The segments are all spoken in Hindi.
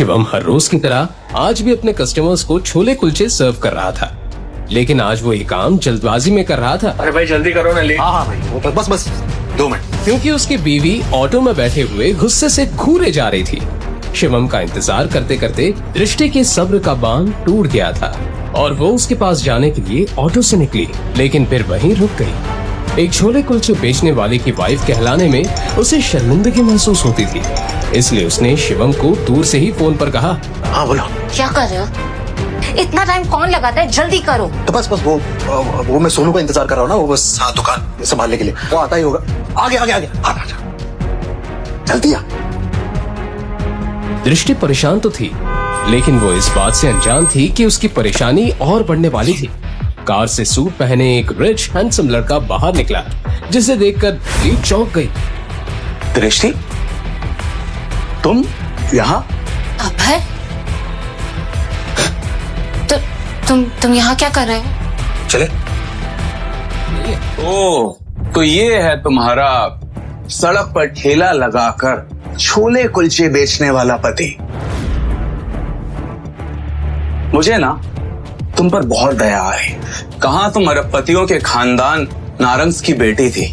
शिवम हर रोज की तरह आज भी अपने कस्टमर्स को छोले कुलचे सर्व कर रहा था, लेकिन आज वो ये काम जल्दबाजी में कर रहा था। अरे भाई जल्दी करो ना, लेट। हाँ भाई, बस 2 मिनट। क्योंकि उसकी बीवी ऑटो में बैठे हुए गुस्से से घूरे जा रही थी। शिवम का इंतजार करते करते दृष्टि के सब्र का बांध टूट गया था और वो उसके पास जाने के लिए ऑटो से निकली, लेकिन फिर वहीं रुक गई। एक छोले कुलचे बेचने वाले की वाइफ कहलाने में उसे शर्मिंदगी महसूस होती थी, इसलिए उसने शिवम को दूर से ही फोन पर कहा, हाँ बोलो। क्या कर रहे हो? इतना टाइम कौन लगाता है? जल्दी करो। तो बस वो मैं सोनू का इंतजार कर रहा हूँ ना, वो बस दुकान संभालने के लिए वो आता ही होगा। आगे आ जल्दी आ। दृष्टि परेशान तो थी, लेकिन वो इस बात से अनजान थी कि उसकी परेशानी और बढ़ने वाली थी। कार से सूट पहने एक रिच हैंडसम लड़का बाहर निकला, जिसे देखकर दृष्टि चौंक गई। दृष्टि, तुम यहाँ? अभय, तुम यहाँ क्या कर रहे हो? चले। ओ, तो ये है तुम्हारा सड़क पर ठेला लगाकर छोले कुलचे बेचने वाला पति। मुझे ना तुम पर बहुत दया है। कहाँ तुम अरबपतियों के खानदान नारंग्स की बेटी थी।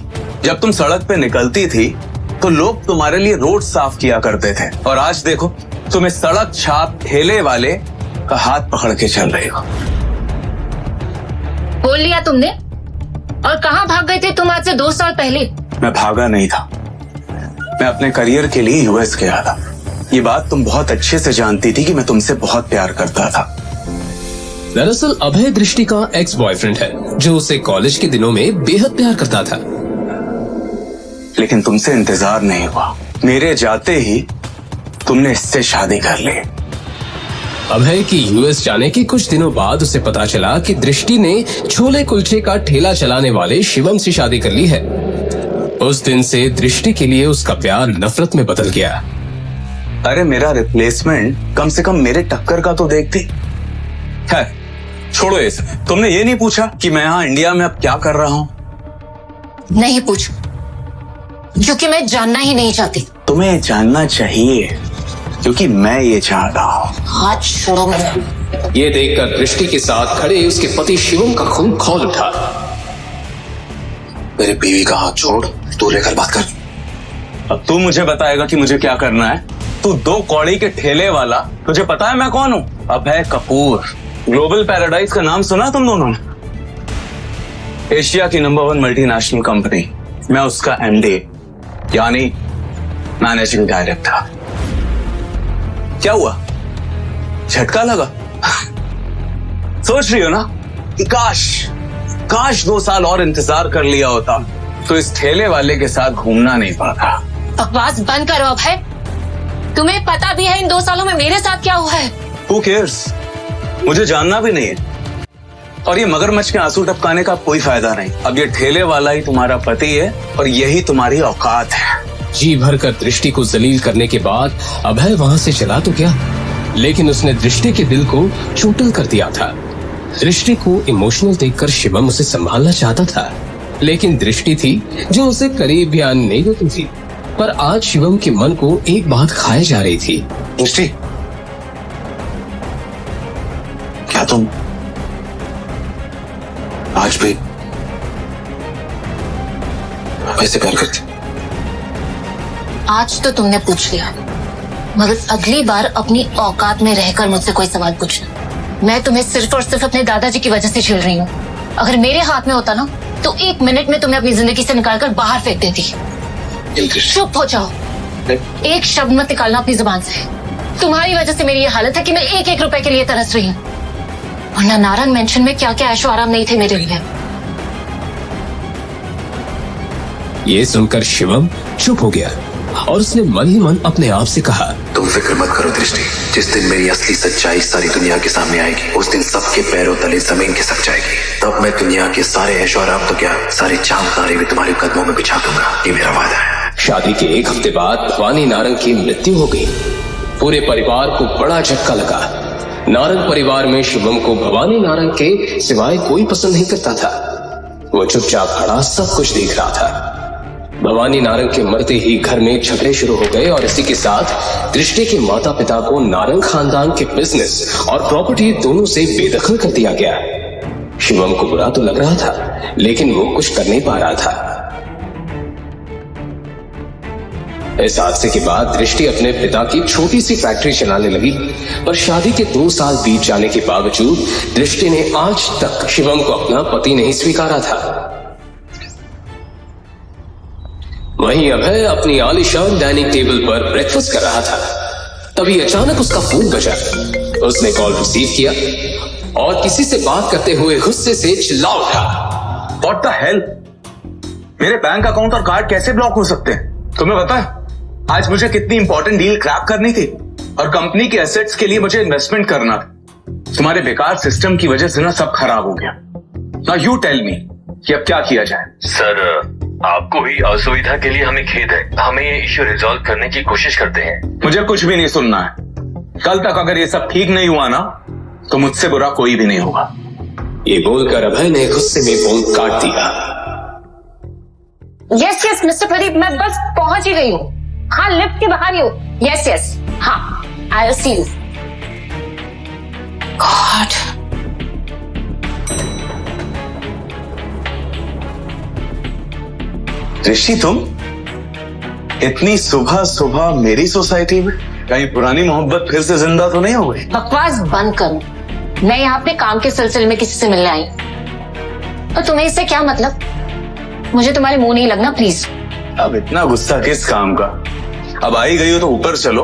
जब तुम सड़क पे निकलती थी तो लोग तुम्हारे लिए रोड साफ किया करते थे, और आज देखो तुम इस सड़क छाप ठेले वाले का हाथ पकड़ के चल रही हो। बोल लिया तुमने? और कहाँ भाग गए थे तुम आज से 2 साल पहले? मैं भागा नहीं था, मैं अपने करियर के लिए यूएस गया था। ये बात तुम बहुत अच्छे से जानती थी कि मैं तुमसे बहुत प्यार करता था। दरअसल अभय दृष्टि का एक्स बॉयफ्रेंड है, जो उसे कॉलेज के दिनों में बेहद प्यार करता था। लेकिन तुमसे इंतजार नहीं हुआ, मेरे जाते ही तुमने इससे शादी कर ली। अभय की यूएस जाने के कुछ दिनों बाद उसे पता चला कि दृष्टि ने छोले कुलचे का ठेला चलाने वाले शिवम से शादी कर ली है। उस दिन से दृष्टि के लिए उसका प्यार नफरत में बदल गया। अरे मेरा रिप्लेसमेंट कम से कम मेरे टक्कर का तो देखती है। छोड़ो ये सब। तुमने ये नहीं पूछा कि मैं यहाँ इंडिया में अब क्या कर रहा हूँ? नहीं पूछ, क्योंकि मैं जानना ही नहीं चाहती। तुम्हें जानना चाहिए, क्योंकि मैं ये चाहता हूँ। हाथ छोड़ो मुझे। ये देखकर दृष्टि के साथ खड़े उसके पति शिवम का खून खौल उठा। मेरे बीवी का हाथ छोड़, तू लेकर बात कर। अब तू मुझे बताएगा कि मुझे क्या करना है? तू 2 कौड़ी के ठेले वाला, तुझे पता है मैं कौन हूँ? अभय कपूर। ग्लोबल पैराडाइज का नाम सुना तुम दोनों ने? एशिया की नंबर 1 मल्टीनेशनल कंपनी, मैं उसका एमडी यानी मैनेजिंग डायरेक्टर। क्या हुआ? झटका लगा? सोच रही हो ना कि काश 2 साल और इंतजार कर लिया होता तो इस ठेले वाले के साथ घूमना नहीं पड़ता। बकवास बंद करो अभय। तुम्हें पता भी है इन 2 सालों में मेरे साथ क्या हुआ है? Who cares? मुझे जानना भी नहीं है, और ये मगरमच्छ के आंसू टपकाने का कोई फायदा नहीं। अब ये ठेले वाला ही तुम्हारा पति है और यही तुम्हारी औकात है। जी भरकर दृष्टि को जलील करने के बाद अभय वहां से चला तो क्या, लेकिन उसने दृष्टि के दिल को चोटिल कर दिया था। दृष्टि को इमोशनल देखकर शिवम उसे संभालना चाहता था, लेकिन दृष्टि थी जो उसे करीब भी आने नहीं देती थी। पर आज शिवम के मन को एक बात खाए जा रही थी। दृष्टि, क्या तुम आज भी वैसे प्यार करती? आज तो तुमने पूछ लिया, मगर अगली बार अपनी औकात में रहकर मुझसे कोई सवाल पूछना। मैं तुम्हें सिर्फ और सिर्फ अपने दादाजी की वजह से झेल रही हूँ। अगर मेरे हाथ में होता ना तो 1 मिनट में तुम्हें अपनी जिंदगी से निकालकर बाहर फेंक देती। चुप हो जाओ, एक शब्द मत निकालना अपनी जुबान से। तुम्हारी वजह से मेरी ये हालत है कि मैं 1-1 रुपए के लिए तरस रही हूँ, वरना नारंग मेंशन में क्या क्या ऐशो आराम नहीं थे मेरे लिए। ये सुनकर शिवम चुप हो गया और उसने मन ही मन अपने आप से कहा, तुम फिक्र मत करो दृष्टि, जिस दिन मेरी असली सच्चाई सारी दुनिया के सामने आएगी, उस दिन सबके पैरों तले जमीन खिसक जाएगी। तब मैं दुनिया के सारे ऐशो आराम तो क्या, सारे चांद तारे भी तुम्हारे कदमों में बिछा दूंगा। ये मेरा वादा है। शादी के 1 हफ्ते बाद भवानी नारंग की मृत्यु हो गई। पूरे परिवार को बड़ा झटका लगा। नारंग परिवार में शिवम को भवानी नारंग के सिवाय कोई पसंद नहीं करता था। वो चुपचाप खड़ा सब कुछ देख रहा था। भवानी नारंग के मरते ही घर में झगड़े शुरू हो गए और इसी के साथ दृष्टि के माता पिता को नारंग खानदान के बिजनेस और प्रॉपर्टी दोनों से बेदखल कर दिया गया। शिवम को बुरा तो लग रहा था, लेकिन वो कुछ कर नहीं पा रहा था। इस हादसे के बाद दृष्टि अपने पिता की छोटी सी फैक्ट्री चलाने लगी, पर शादी के 2 साल बीत जाने के बावजूद दृष्टि ने आज तक शिवम को अपना पति नहीं स्वीकारा था। वहीं अभय अपनी आलीशान डाइनिंग टेबल पर ब्रेकफास्ट कर रहा था। तभी अचानक उसका फोन बजा। उसने कॉल रिसीव किया और किसी से बात करते हुए गुस्से से चिल्ला उठा, What the hell? मेरे बैंक अकाउंट और कार्ड कैसे ब्लॉक हो सकते हैं? तुम्हें पता है आज मुझे कितनी इंपॉर्टेंट डील क्रैक करनी थी और कंपनी के एसेट्स के लिए मुझे इन्वेस्टमेंट करना था। तुम्हारे बेकार सिस्टम की वजह से ना सब खराब हो गया। नाउ यू टेल मी कि अब क्या किया जाए। सर, आपको हुई असुविधा के लिए हमें खेद है। हमें ये इश्यू रिजॉल्व करने की कोशिश करते हैं। मुझे कुछ भी नहीं सुनना है। कल तक अगर ये सब ठीक नहीं हुआ ना तो मुझसे बुरा कोई भी नहीं होगा। ये बोलकर अभय ने गुस्से में फोन काट दिया। यस यस मिस्टर प्रदीप, मैं बस पहुंच ही गई हूँ। हाँ, लिफ्ट के बाहर ही हूँ। यस यस, हाँ, I will see you. God, Rishi, तुम इतनी सुबह सुबह मेरी सोसाइटी में? कहीं पुरानी मोहब्बत फिर से जिंदा तो नहीं हो गई? बकवास बंद करो। मैं यहाँ अपने काम के सिलसिले में किसी से मिलने आई, और तुम्हें इससे क्या मतलब? मुझे तुम्हारे मुंह नहीं लगना, प्लीज। अब इतना गुस्सा किस काम का? अब आई गई हो तो ऊपर चलो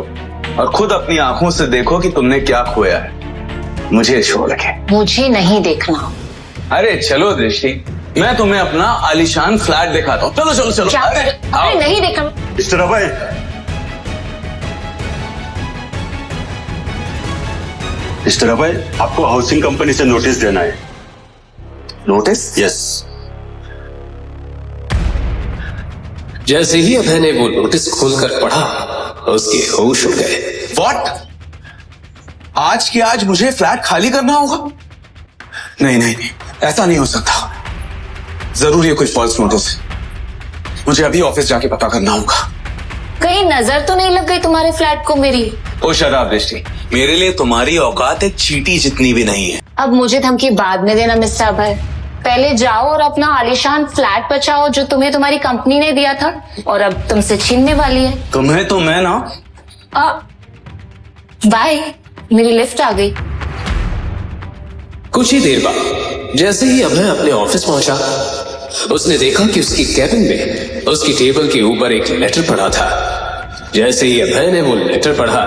और खुद अपनी आंखों से देखो कि तुमने क्या खोया है। मुझे छोड़ के मुझे नहीं देखना। अरे चलो दृष्टि, मैं तुम्हें अपना आलीशान फ्लैट दिखाता हूँ। चलो चलो चलो। क्या? अरे नहीं देखना। मिस्टर अभय, मिस्टर अभय, आपको हाउसिंग कंपनी से नोटिस देना है। नोटिस? यस। जैसे ही अभय ने वो नोटिस खोलकर पढ़ा, उसके होश उड़ गए। व्हाट? आज की आज मुझे फ्लैट खाली करना होगा? नहीं नहीं नहीं, ऐसा नहीं हो सकता। जरूर ये कोई फॉल्स नोटिस है। मुझे अभी ऑफिस जाके पता करना होगा। कहीं नजर तो नहीं लग गई तुम्हारे फ्लैट को मेरी? ओ शराब दृष्टि, मेरे लिए तुम्हारी औकात एक चींटी जितनी भी नहीं है। अब मुझे धमकी बाद में देना मिस्टर अभय। पहले जाओ और अपना आलीशान फ्लैट बचाओ जो तुम्हें तुम्हारी कंपनी ने दिया था और अब तुमसे छीनने वाली है। तुम्हें तो मैं ना। बाय, मेरी लिफ्ट आ गई। कुछ ही देर बाद जैसे ही अभय अपने ऑफिस पहुंचा, उसने देखा कि उसकी कैबिन में उसकी टेबल के ऊपर एक लेटर पड़ा था। जैसे ही अभय ने वो लेटर पढ़ा,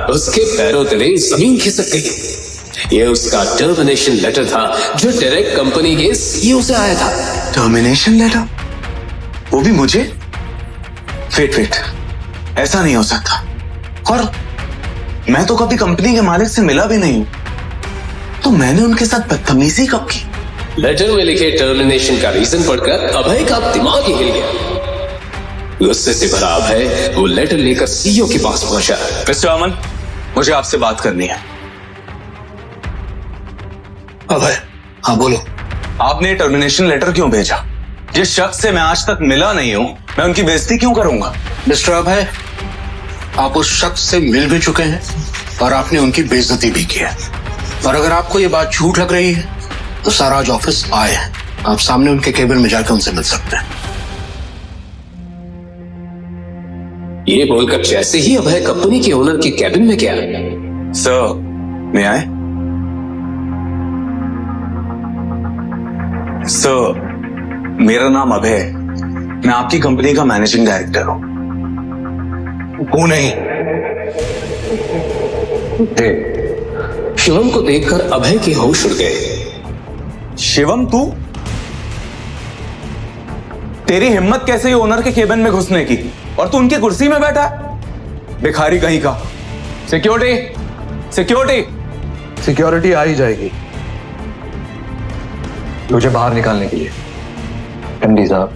उसके पैरों तले जमीन खिसक गई। ये उसका टर्मिनेशन लेटर था जो डायरेक्ट कंपनी के सीईओ से आया था। Termination letter? वो भी मुझे? वेट, ऐसा नहीं हो सकता। और मैं तो कभी कंपनी के मालिक से मिला भी नहीं हूं, तो मैंने उनके साथ बदतमीजी कब की? लेटर में लिखे टर्मिनेशन का रीजन पढ़कर अभय का दिमाग ही हिल गया। गुस्से से भरा अभय वो लेटर लेकर सीईओ के पास पहुंचा। मिस्टर अमन, मुझे आपसे बात करनी है। अभय, हाँ बोलो। आपने टर्मिनेशन लेटर क्यों भेजा? जिस शख्स से मैं आज तक मिला नहीं हूं, मैं उनकी बेइज्जती क्यों करूंगा? मिस्टर अभय, आप उस शख्स से मिल भी चुके हैं और आपने उनकी बेइज्जती भी की है। और अगर आपको ये बात झूठ लग रही है तो सर आज ऑफिस आए हैं, आप सामने उनके केबिन में जाकर उनसे मिल सकते हैं। ये बोलकर जैसे ही अभय कंपनी के ओनर के कैबिन में गया, सर, मैं आए? सर, मेरा नाम अभय है। मैं आपकी कंपनी का मैनेजिंग डायरेक्टर हूं। वो नहीं। शिवम को देखकर अभय के होश उड़ गए। शिवम, तू? तेरी हिम्मत कैसे ही ओनर के केबिन में घुसने की? और तू उनकी कुर्सी में बैठा है? भिखारी कहीं का। सिक्योरिटी आ ही जाएगी मुझे बाहर निकालने के लिए। एमडी साहब।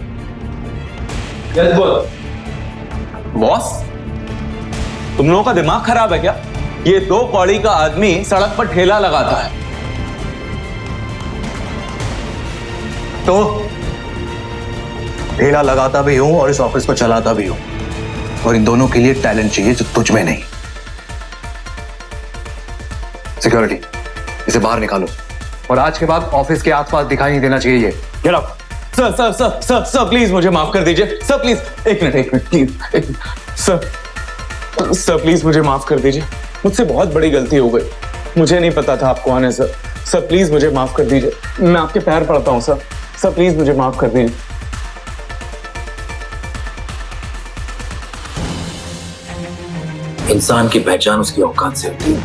बॉस, तुम लोगों का दिमाग खराब है क्या? ये 2 कौड़ी का आदमी सड़क पर ठेला लगाता है ठेला लगाता भी हूं और इस ऑफिस को चलाता भी हूं, और इन दोनों के लिए टैलेंट चाहिए जो तुझ में नहीं। सिक्योरिटी, इसे बाहर निकालो और आज के बाद ऑफिस के आसपास दिखाई नहीं देना चाहिए। ये get out. Sir sir sir sir sir please मुझे माफ कर दीजिए। सर प्लीज एक मिनट प्लीज। सर प्लीज मुझे माफ कर दीजिए, मुझसे बहुत बड़ी गलती हो गई, मुझे नहीं पता था आपको आने। सर प्लीज मुझे माफ कर दीजिए, मैं आपके पैर पड़ता हूँ सर प्लीज मुझे माफ कर दीजिए। इंसान की पहचान उसकी औकात से होती है,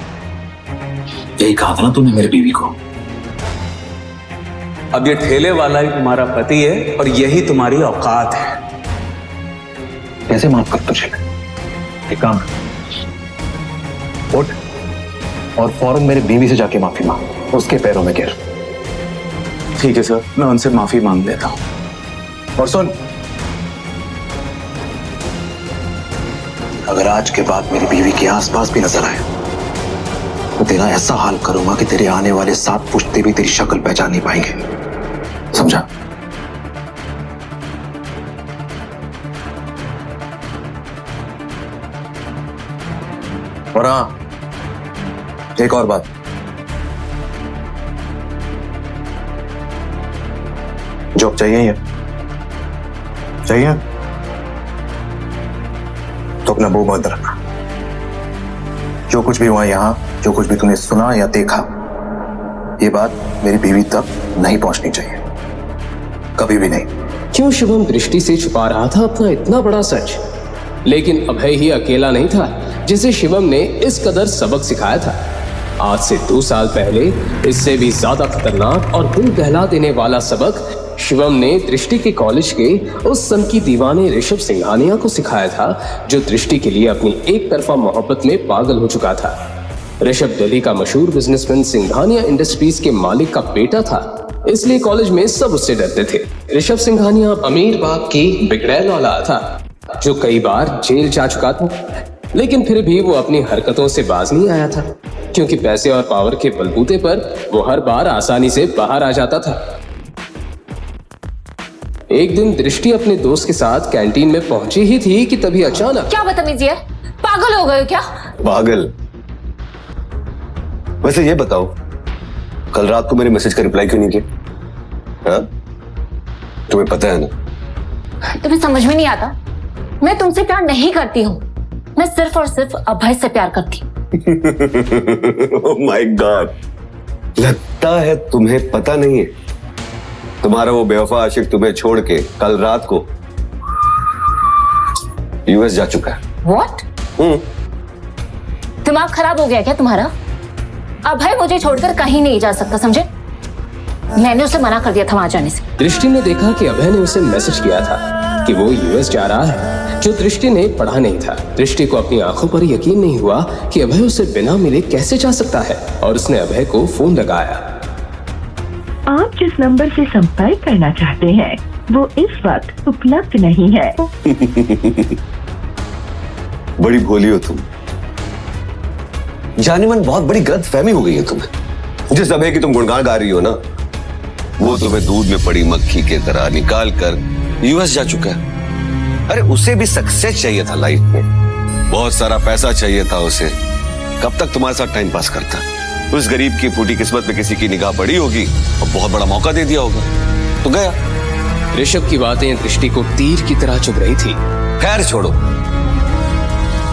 यही कहा था ना तूने मेरी बीवी को। अब ये ठेले वाला ही तुम्हारा पति है और यही तुम्हारी औकात है। कैसे माफ कर तुझे? एक काम उठ और फौरन मेरी बीवी से जाके माफी मांग, उसके पैरों में गिर। ठीक है सर, मैं उनसे माफी मांग लेता हूं। और सुन, अगर आज के बाद मेरी बीवी के आसपास भी नजर आए तो तेरा ऐसा हाल करूंगा कि तेरे आने वाले 7 पुश्ते भी तेरी शक्ल पहचान नहीं पाएंगे, समझा? और हाँ, एक और बात, जॉब चाहिए तो अपना मुंह बंद रखना। जो कुछ भी हुआ यहां, जो कुछ भी तूने सुना या देखा, ये बात मेरी बीवी तक नहीं पहुंचनी चाहिए, कभी भी नहीं। क्यों शिवम दृष्टि से छुपा रहा था अपना इतना बड़ा सच? लेकिन अभय ही अकेला नहीं था जिसे शिवम ने इस कदर सबक सिखाया था। आज से 2 साल पहले इससे भी ज्यादा खतरनाक और दिल दहला देने वाला सबक शिवम ने दृष्टि के कॉलेज के उस सन की दीवाने ऋषभ सिंघानिया को सिखाया था, जो दृष्टि के लिए अपनी एक तरफा मोहब्बत में पागल हो चुका था। ऋषभ दिल्ली का मशहूर बिजनेसमैन सिंघानिया इंडस्ट्रीज के मालिक का बेटा था, इसलिए कॉलेज में सब उससे डरते थे। ऋषभ सिंघानिया अमीर बाप की बिगड़ैल औलाद था, जो कई बार जेल जा चुका था, लेकिन फिर भी वो अपनी हरकतों से बाज नहीं आया था, क्योंकि पैसे और पावर के बलबूते पर वो हर बार आसानी से बाहर आ जाता था। एक दिन दृष्टि अपने दोस्त के साथ कैंटीन में पहुंची ही थी कि तभी अचानक। क्या बदतमीजी है, पागल हो गए हो क्या? पागल? वैसे ये बताओ, कल रात को मेरे मैसेज का रिप्लाई क्यों नहीं किया? हाँ? तुम्हें पता है ना? तुम्हें समझ में नहीं आता, मैं तुमसे प्यार नहीं करती हूँ, मैं सिर्फ और सिर्फ अभय से प्यार करती हूँ। ओह माय गॉड, लगता है तुम्हें पता नहीं है। तुम्हारा वो बेवफा आशिक तुम्हें छोड़ के कल रात को यूएस जा चुका है। What? दिमाग खराब हो गया क्या तुम्हारा? अभय मुझे छोड़कर कहीं नहीं जा सकता, समझे? मैंने उसे मना कर दिया था वहां जाने से। दृष्टि ने देखा कि अभय ने उसे मैसेज किया था कि वो यूएस जा रहा है, जो दृष्टि ने पढ़ा नहीं था। दृष्टि को अपनी आंखों पर यकीन नहीं हुआ कि अभय उसे बिना मिले कैसे जा सकता है, और उसने अभय को फोन लगाया। आप जिस नंबर से संपर्क करना चाहते हैं वो इस वक्त उपलब्ध नहीं है। बड़ी भोली हो तुम, जाने मन बहुत बड़ी गलतफहमी हो गई है तुम्हें। जिस अभय की तुम गुणगान गा रही हो ना, वो तुम्हें दूध में पड़ी मक्खी के तरह निकाल कर यूएस जा चुका है। अरे उसे भी सक्सेस चाहिए था लाइफ में, बहुत सारा पैसा चाहिए था उसे। कब तक तुम्हारे साथ टाइम पास करता? उस गरीब की फूटी किस्मत में किसी की निगाह पड़ी होगी और बहुत बड़ा मौका दे दिया होगा तो गया। ऋषभ की बातें दृष्टि को तीर की तरह चुभ रही थी। खैर छोड़ो,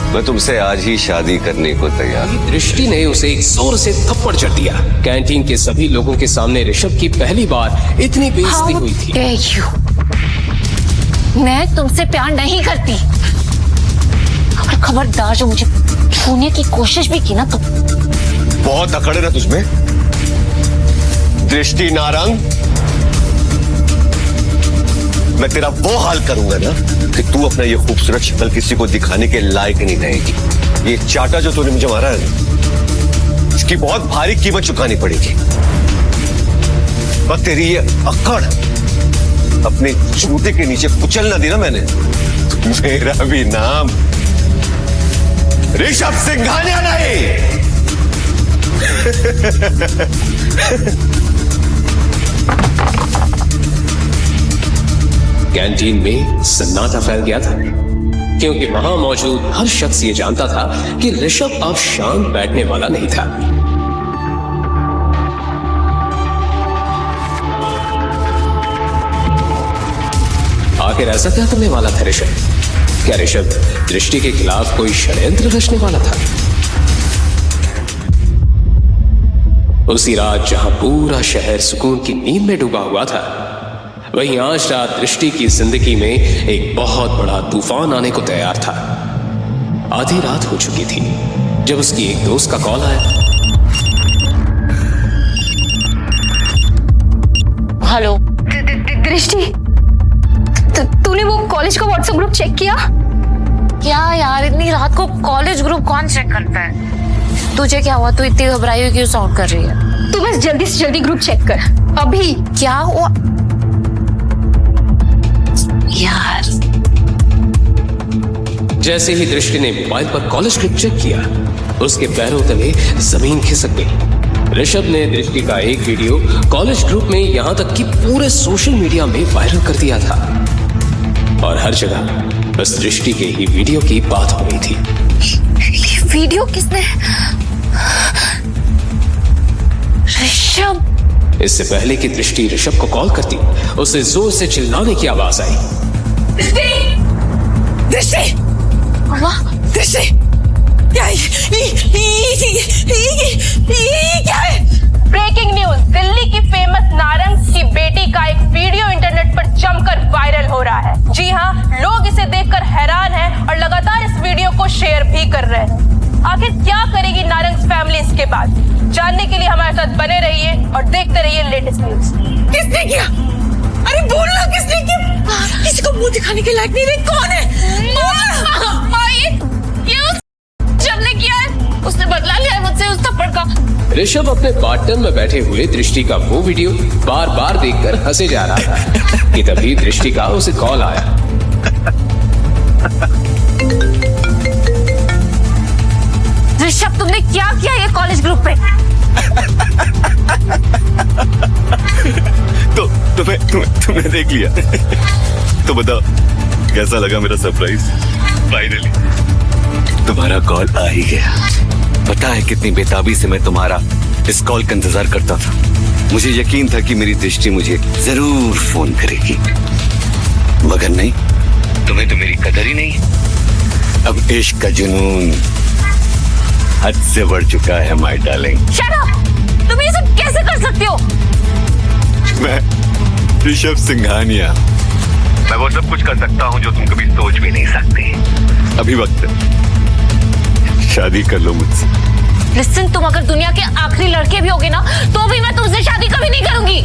मैं तुमसे आज ही शादी करने को तैयार हूं। दृष्टि ने उसे एक जोर से थप्पड़ जड़ दिया। कैंटीन के सभी लोगों के सामने ऋषभ की पहली बार इतनी बेइज्जती हुई थी। मैं तुमसे प्यार नहीं करती, और खबरदार जो मुझे छूने की कोशिश भी की ना तो। बहुत अकड़ है ना तुझमें, दृष्टि नारंग। मैं तेरा वो हाल करूंगा ना कि तू अपना ये खूबसूरत शक्ल किसी को दिखाने के लायक नहीं रहेगी। ये चाटा जो तूने मुझे मारा है, इसकी बहुत भारी कीमत चुकानी पड़ेगी। और तेरी ये अकड़ अपने जूते के नीचे कुचल ना दी ना मैंने, तो मेरा भी नाम ऋषभ सिंघानिया नहीं। कैंटीन में सन्नाटा फैल गया था, क्योंकि वहां मौजूद हर शख्स ये जानता था कि ऋषभ अब शांत बैठने वाला नहीं था। आखिर ऐसा क्या करने वाला था ऋषभ? क्या ऋषभ दृष्टि के खिलाफ कोई षड्यंत्र रचने वाला था? उसी रात जहां पूरा शहर सुकून की नींद में डूबा हुआ था, वहीं आज रात दृष्टि की जिंदगी में एक बहुत बड़ा तूफान आने को तैयार था। आधी रात हो चुकी थी जब उसकी एक दोस्त का कॉल आया। हेलो दृष्टि, तूने वो कॉलेज का व्हाट्सएप ग्रुप चेक किया? क्या यार, इतनी रात को कॉलेज ग्रुप कौन चेक करता है? तुझे क्या हुआ? तू इतनी घबराई हुई क्यों साउंड कर रही है? तू बस जल्दी से जल्दी ग्रुप चेक कर अभी। क्या हुआ यार? जैसे ही दृष्टि ने मोबाइल पर कॉलेज ग्रुप चेक किया, उसके पैरों तले जमीन खिसक गई। ऋषभ ने दृष्टि का एक वीडियो कॉलेज ग्रुप में यहां तक कि पूरे सोशल मीडिया में वायरल कर दिया था, और हर जगह बस दृष्टि के ही वीडियो की बात हो रही थी। ये वीडियो किसने? ऋषभ। इससे पहले कि दृष्टि ऋषभ को कॉल करती, उसे जोर से चिल्लाने की आवाज आई। दृष्टि, दृष्टि, क्या है? ब्रेकिंग न्यूज, दिल्ली की फेमस नारंग की बेटी का एक वीडियो इंटरनेट पर जमकर वायरल हो रहा है। जी हाँ, लोग इसे देखकर हैरान हैं और लगातार इस वीडियो को शेयर भी कर रहे हैं। आखिर क्या करेगी नारंग फैमिली इसके बाद? जानने के लिए हमारे साथ बने रहिए और देखते रहिए लेटेस्ट न्यूज। किसने किया? अरे बोलना, किसने किया? किसी को मुंह दिखाने के लायक नहीं रही। कौन है? जब ने किया है, उसने बदला लिया है मुझसे उस थप्पड़ का। ऋषभ अपने पार्टनर में बैठे हुए दृष्टि का वो वीडियो बार बार देखकर हंसे जा रहा था कि तभी दृष्टि का उसे कॉल आया। ऋषभ, तुमने क्या किया ये कॉलेज ग्रुप पे? तो तुम्हें देख लिया। तो बताओ कैसा लगा मेरा सरप्राइज? फाइनली तुम्हारा कॉल आ ही गया। पता है कितनी बेताबी से मैं तुम्हारा इस कॉल का इंतजार करता था। मुझे यकीन था कि मेरी दृष्टि मुझे जरूर फोन करेगी, मगर नहीं, तुम्हें तो मेरी कदर ही नहीं। अब इश्क का जुनून हद से बढ़ चुका है माय डार्लिंग। Shut up! तुम ये सब कैसे कर सकते हो? मैं ऋषभ सिंघानिया, मैं वो सब कुछ कर सकता हूँ जो तुम कभी सोच भी नहीं सकती। अभी वक्त है, शादी कर लो मुझसे। लिसन, तुम अगर दुनिया के आखिरी लड़के भी होगे ना, तो भी मैं तुमसे शादी कभी नहीं करूंगी।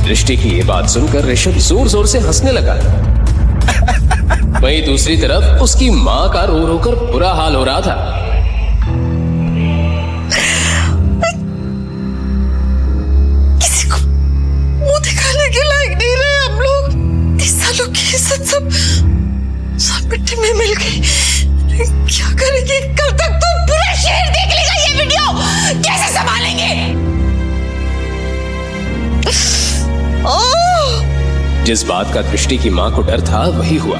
दृष्टि की ये बात सुनकर ऋषभ जोर जोर से हंसने लगा। वहीं दूसरी तरफ उसकी मां का रो रो कर बुरा हाल हो रहा था। किसी को मुंह दिखाने के लायक नहीं रहे हम लोग। 30 सालों की इज्जत सब मिट्टी में मिल गई। क्या करेंगे? कल तक तो पूरा शहर देख लेगा ये वीडियो। कैसे संभालेंगे? जिस बात का दृष्टि की मां को डर था वही हुआ।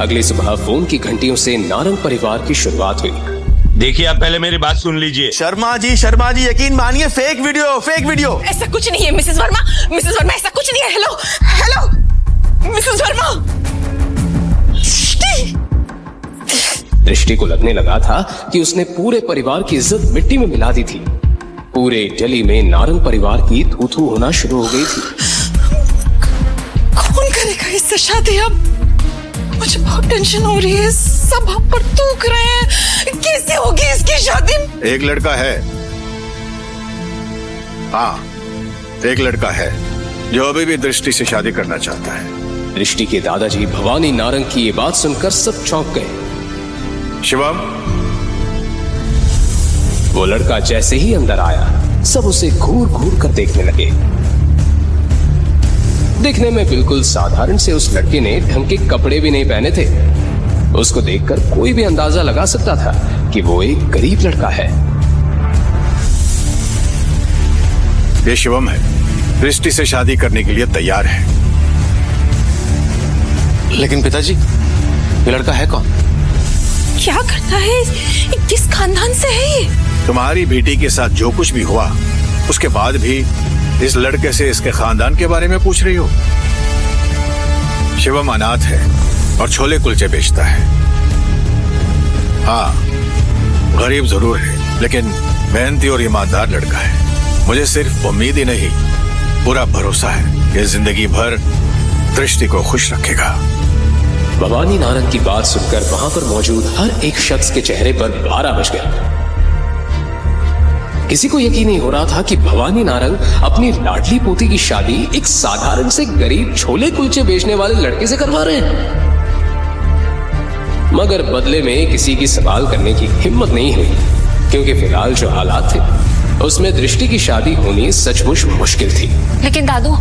अगली सुबह फोन की घंटियों से नारंग परिवार की शुरुआत हुई। देखिए, आप पहले मेरी बात सुन लीजिए। शर्मा जी यकीन मानिए, फेक वीडियो। ऐसा कुछ नहीं है मिसेस वर्मा, ऐसा कुछ नहीं है। Hello Mrs Verma. दृष्टि को लगने लगा था कि उसने पूरे परिवार की इज्जत मिट्टी में मिला दी थी। पूरे दिल्ली में नारंग परिवार की थू-थू होना शुरू हो गई थी। कौन करेगा इससे शादी? अब मुझे बहुत टेंशन हो रही है। सब हम पर थूक रहे हैं। कैसे होगी इसकी शादी? एक लड़का है, हाँ एक लड़का है जो अभी भी दृष्टि से शादी करना चाहता है। दृष्टि के दादाजी भवानी नारंग की ये बात सुनकर सब चौंक गए। शिवम, वो लड़का जैसे ही अंदर आया, सब उसे घूर घूर कर देखने लगे। दिखने में बिल्कुल साधारण से उस लड़के ने ढंग के कपड़े भी नहीं पहने थे। उसको देखकर कोई भी अंदाजा लगा सकता था कि वो एक गरीब लड़का है। ये शिवम है, दृष्टि से शादी करने के लिए तैयार है। लेकिन पिताजी, ये लड़का है कौन? क्या करता है? किस खानदान से है ये? तुम्हारी बेटी के साथ जो कुछ भी हुआ उसके बाद भी इस लड़के से इसके खानदान के बारे में पूछ रही हो? शिवम अनाथ है और छोले कुलचे बेचता है। हाँ, गरीब जरूर है लेकिन मेहनती और ईमानदार लड़का है। मुझे सिर्फ उम्मीद ही नहीं, पूरा भरोसा है कि जिंदगी भर दृष्टि को खुश रखेगा। भवानी नारंग की बात सुनकर वहां पर मौजूद हर एक शख्स के चेहरे पर पारा बच गया। किसी को यकीन नहीं हो रहा था कि भवानी नारंग अपनी लाडली पोती की शादी एक साधारण से गरीब छोले कुलचे बेचने वाले लड़के से करवा रहे हैं। मगर बदले में किसी की सवाल करने की हिम्मत नहीं हुई, क्योंकि फिलहाल जो हालात थे उसमें दृष्टि की शादी होनी सचमुच मुश्किल थी। लेकिन दादू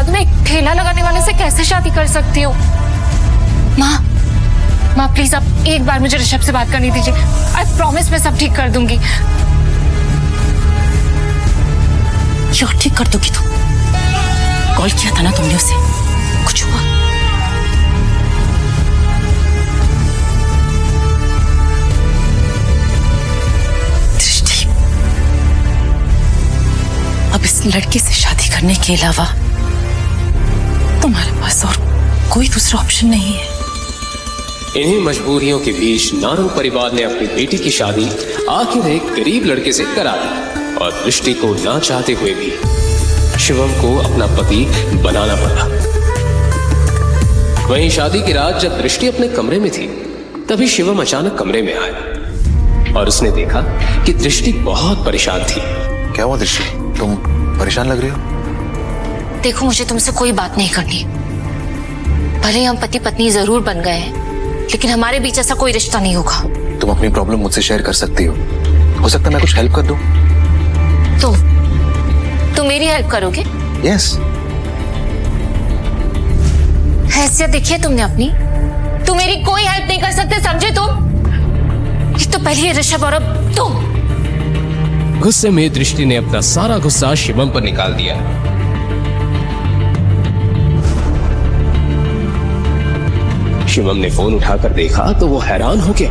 मैं एक ठेला लगाने वाले से कैसे शादी कर सकती हूँ? माँ प्लीज आप एक बार मुझे ऋषभ से बात करने दीजिए। आई प्रॉमिस मैं सब ठीक कर दूंगी। क्यों ठीक कर दोगी तुम? कॉल किया था ना तुमने उसे? कुछ हुआ? दृष्टि, अब इस लड़के से शादी करने के अलावा तुम्हारे पास और कोई दूसरा ऑप्शन नहीं है। इन्हीं मजबूरियों के बीच नारंग परिवार ने अपनी बेटी की शादी आखिर एक गरीब लड़के से करा दी और दृष्टि को ना चाहते हुए भी शिवम को अपना पति बनाना पड़ा। वहीं शादी की रात जब दृष्टि अपने कमरे में थी तभी शिवम अचानक कमरे में आया और उसने देखा कि दृष्टि बहुत परेशान थी। क्या हुआ दृष्टि? तुम परेशान लग रही हो? देखो, मुझे तुमसे कोई बात नहीं करनी। भले हम पति पत्नी जरूर बन गए हैं, लेकिन हमारे बीच ऐसा कोई रिश्ता नहीं होगा। तुम अपनी प्रॉब्लम मुझसे शेयर कर सकती हो सकता है मैं कुछ हेल्प कर दूं। तुम मेरी हेल्प करोगे? यस। हैसियत देखिए तुमने अपनी। तुम मेरी कोई हेल्प नहीं कर सकते, समझे तुम? एक तो पहले ऋषभ और अब तुम। गुस्से में दृष्टि ने अपना सारा गुस्सा शिवम पर निकाल दिया। शिवम ने फोन उठाकर देखा तो वो हैरान हो गया,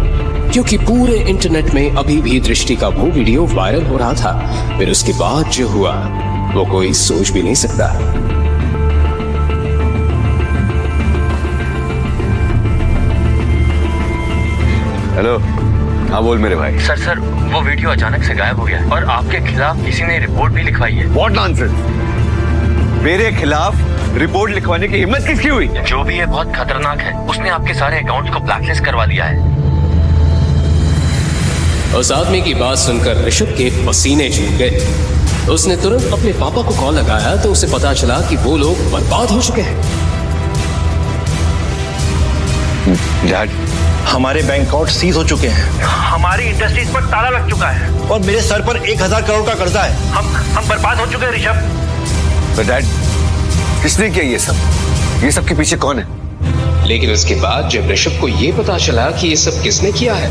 क्योंकि पूरे इंटरनेट में अभी भी दृष्टि का वो वीडियो वायरल हो रहा था। फिर उसके बाद जो हुआ वो कोई सोच भी नहीं सकता। हेलो, हाँ बोल मेरे भाई। सर वो वीडियो अचानक से गायब हो गया और आपके खिलाफ किसी ने रिपोर्ट भी लिखवाई है। What nonsense? मेरे खिलाफ रिपोर्ट लिखवाने की हिम्मत किसकी हुई? जो भी है बहुत खतरनाक है। उसने आपके सारे अकाउंट्स को ब्लैकलिस्ट करवा दिया है। उस आदमी की बात सुनकर ऋषभ के पसीने छूट गए। उसने तुरंत अपने पापा को कॉल लगाया तो उसे पता चला कि वो लोग बर्बाद हो चुके हैं। डैड, हमारे बैंक अकाउंट सीज हो चुके हैं। हमारी इंडस्ट्रीज पर ताला लग चुका है और मेरे सर पर 1000 करोड़ का कर्जा है। हम बर्बाद हो चुके हैं ऋषभ। तो डैड, किसने किया ये सब? ये सब के पीछे कौन है? लेकिन उसके बाद जब ऋषभ को ये पता चला कि ये सब किसने किया है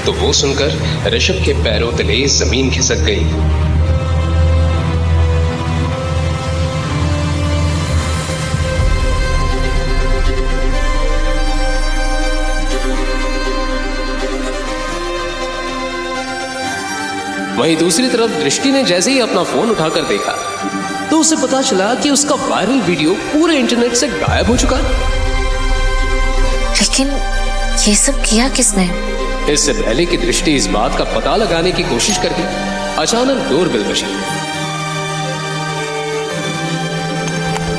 तो वो सुनकर ऋषभ के पैरों तले जमीन खिसक गई। वहीं दूसरी तरफ दृष्टि ने जैसे ही अपना फोन उठाकर देखा तो उसे पता चला कि उसका वायरल वीडियो पूरे इंटरनेट से गायब हो चुका है। लेकिन ये सब किया किसने? इससे पहले कि दृष्टि इस बात का पता लगाने की कोशिश करती, अचानक डोरबेल बजी।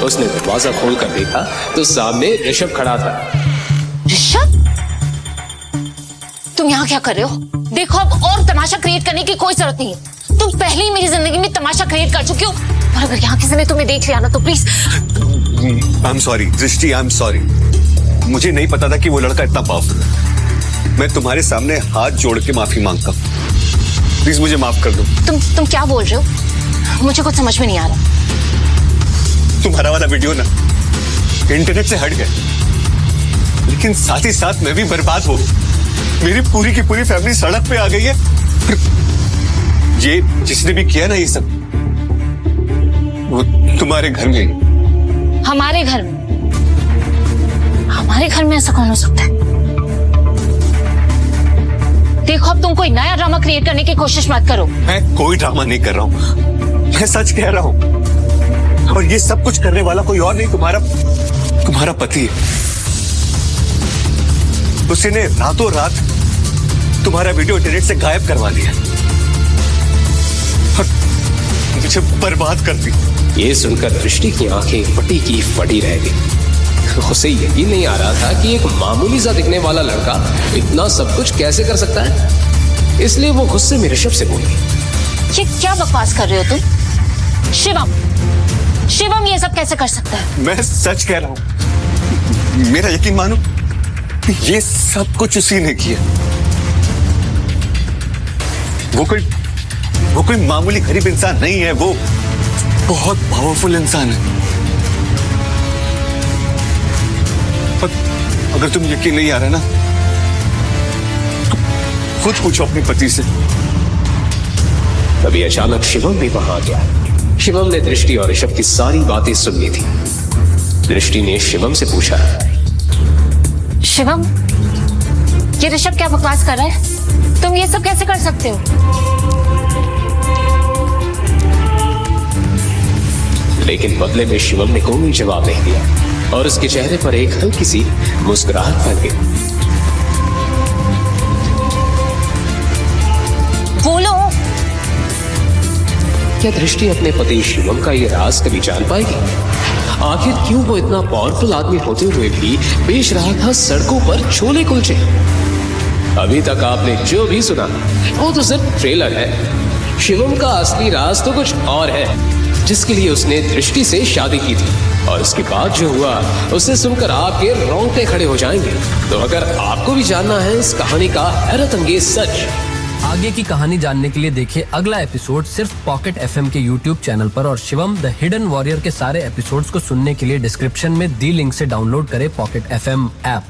उसने दरवाजा खोलकर देखा तो सामने ऋषभ खड़ा था। ऋषभ, तुम यहाँ क्या कर रहे हो? देखो, अब और तमाशा क्रिएट करने की कोई जरूरत नहीं है। तुम पहले ही मेरी जिंदगी में तमाशा क्रिएट कर चुके हो और अगर यहाँ किसी ने तुम्हें देख लिया ना तो प्लीज। आई एम सॉरी दृष्टि, आई एम सॉरी। मुझे नहीं पता था कि वो लड़का इतना पावरफुल है। मैं तुम्हारे सामने हाथ जोड़ के माफी मांगता हूँ। प्लीज मुझे माफ कर दो। तुम क्या बोल रहे हो? मुझे कुछ समझ में नहीं आ रहा। तुम्हारा वाला वीडियो ना इंटरनेट से हट गया, लेकिन साथ ही साथ मैं भी बर्बाद हो गई। मेरी पूरी की पूरी फैमिली सड़क पे आ गई है। ये जिसने भी किया ना ये सब, वो तुम्हारे घर में। हमारे घर में? हमारे घर में ऐसा कौन हो सकता है? देखो, अब तुम कोई नया ड्रामा क्रिएट करने की कोशिश मत करो। मैं कोई ड्रामा नहीं कर रहा हूं, मैं सच कह रहा हूं। और ये सब कुछ करने वाला कोई और नहीं, तुम्हारा पति है। उसने रातों रात तुम्हारा वीडियो इंटरनेट से गायब करवा दिया और मुझे बर्बाद कर दी। ये सुनकर दृष्टि की आंखें फटी की फटी रह गई। उसे यकीन नहीं आ रहा था कि एक मामूली सा दिखने वाला लड़का इतना सब कुछ कैसे कर सकता है। इसलिए वो गुस्से में ऋषभ से बोली, ये क्या बकवास कर रहे हो तुम? शिवम ये सब कैसे कर सकता है? मैं सच कह रहा हूं, मेरा यकीन मानो, ये सब कुछ उसी ने किया। वो कोई मामूली गरीब इंसान नहीं है, वो बहुत पावरफुल इंसान है। पर अगर तुम यकीन नहीं आ रहा ना, तो खुद पूछो अपने पति से। तभी अचानक शिवम भी वहां आ गया। शिवम ने दृष्टि और ऋषभ की सारी बातें सुन ली थी। दृष्टि ने शिवम से पूछा, शिवम, ये ऋषभ क्या बकवास कर रहा है? तुम ये सब कैसे कर सकते हो? लेकिन बदले में शिवम ने कोई जवाब नहीं दिया और उसके चेहरे पर एक हल्की सी मुस्कुराहट फैल गई। बोलो, क्या दृष्टि अपने पति शिवम का ये राज कभी जान पाएगी? आखिर क्यों वो इतना पावरफुल आदमी होते हुए भी बेच रहा था सड़कों पर छोले कुलचे? अभी तक आपने जो भी सुना वो तो सिर्फ ट्रेलर है। शिवम का असली राज तो कुछ और है, जिसके लिए उसने दृष्टि से शादी की थी। और इसके बाद जो हुआ उसे सुनकर आपके रोंगटे खड़े हो जाएंगे। तो अगर आपको भी जानना है इस कहानी का हैरत अंगेज सच, आगे की कहानी जानने के लिए देखिए अगला एपिसोड सिर्फ पॉकेट एफएम के यूट्यूब चैनल पर। और शिवम द हिडन वॉरियर के सारे एपिसोड्स को सुनने के लिए डिस्क्रिप्शन में दी लिंक से डाउनलोड करें पॉकेट एफएम ऐप।